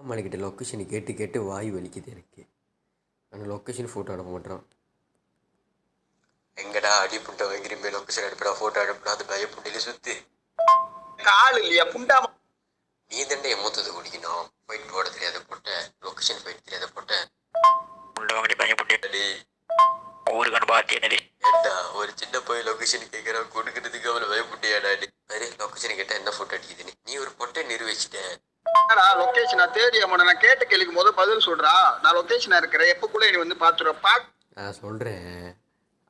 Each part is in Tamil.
மணிக்கிட்ட லொக்கேஷன் கேட்டு கேட்டு வாய் வலிக்குது எனக்கு. அந்த லொக்கேஷன் ஃபோட்டோ அனுப்ப மாட்டேறான். எங்கடா அடி புண்டை வாங்கிறீங்க, லொக்கேஷன் அனுப்பிடா, ஃபோட்டோ அனுப்பினா அது பயப்புண்டையில சுற்றி கால் இல்லையா புண்டா. நீ தண்டை மூத்தது குடிக்கணும். ஃபைட் போட தெரியாத போட்ட, லொக்கேஷன் ஃபைட் தெரியாத போட்ட புண்டை வாங்கி பயப்புண்டே ஊருக்கான பார்த்து என்னது ஏண்டா ஒரு சின்ன போய் லொக்கேஷன் கேட்குறான், கொடுக்கறதுக்கு அவளை பயப்புண்டையாடா. சரி லொக்கேஷன் கேட்டால் என்ன ஃபோட்டோ அடிக்குதுன்னு நீ ஒரு பொட்டை நிரூபிச்சிட்டேன். லொகேஷனா தேடி நான் கேட்ட கேள்விக்கு போது பதில் சொல்றா. நான் லொகேஷனா இருக்கிறேன், எப்பக்குள்ள நீ வந்து பாத்துருப்பா. நான் சொல்றேன்,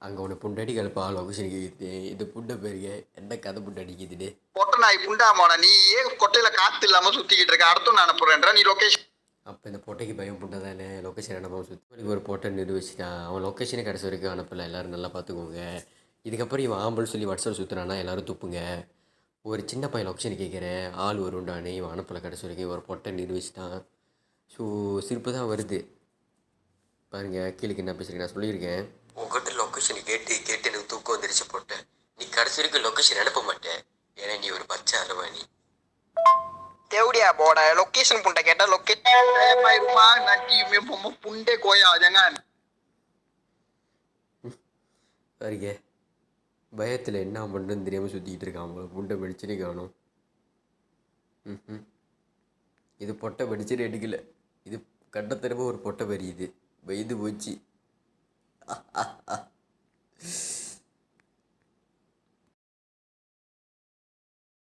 அங்க உன்னை புண்டடி கலப்பா லொகேஷன் கேக்குது. இது புண்டை பேருங்க என்ன கதை புண்டை அடிக்குதுன்னு. பொட்டை நாய் புண்டாமாடா, நீ ஏன் கொட்டையில காத்து இல்லாம சுத்திக்கிட்டு இருக்க? அடுத்து நான் அனுப்புறேன்றா நீ லொகேஷன். அப்போ இந்த பொட்டைக்கு பயம் புண்டை தானே, லொக்கேஷன் அனுப்பாமல் சுற்றி ஒரு பொட்டை நிரூபிச்சிட்டான். அவன் லொக்கேஷனே கடைசி வரைக்கும் அனுப்பலை. எல்லோரும் நல்லா பார்த்துக்கோங்க. இதுக்கப்புறம் இவன் ஆம்பல் சொல்லி வாட்ஸ்அப் சுற்றுறானா எல்லோரும் துப்புங்க. ஒரு சின்ன பையன் லொக்கேஷன் கேட்குறேன், ஆள் வருண்டானே இவன் அனுப்பலை. கடைசி வரைக்கும் ஒரு பொட்டை நிரூபிச்சிட்டான். ஸோ சிரிப்பு தான் வருது பாருங்கள். கீழே என்ன பேசுகிறேன் நான் சொல்லியிருக்கேன். உங்கள்கிட்ட லொக்கேஷன் கேட்டு கேட்டு எனக்கு தூக்கம் வந்துருச்சு போட்டேன். நீ கடைசி வரைக்கும் லொக்கேஷன் அனுப்ப மாட்டேன், ஏன்னா நீ ஒரு பச்சை அலவாணி. தேவடியா போட லொக்கேஷன் புண்டை கேட்டா லொக்கேஷன் புண்டே கோயா ஜங்கான் பாருங்க. பயத்தில் என்ன பண்ணுன்னு தெரியாமல் சுற்றிக்கிட்டு இருக்கான். அவங்கள புண்டை படிச்சுனே காணும். இது பொட்டை படிச்சுன்னு எடுக்கல, இது கண்டத்தனமாக ஒரு பொட்டை பறியுது. வயது போச்சு.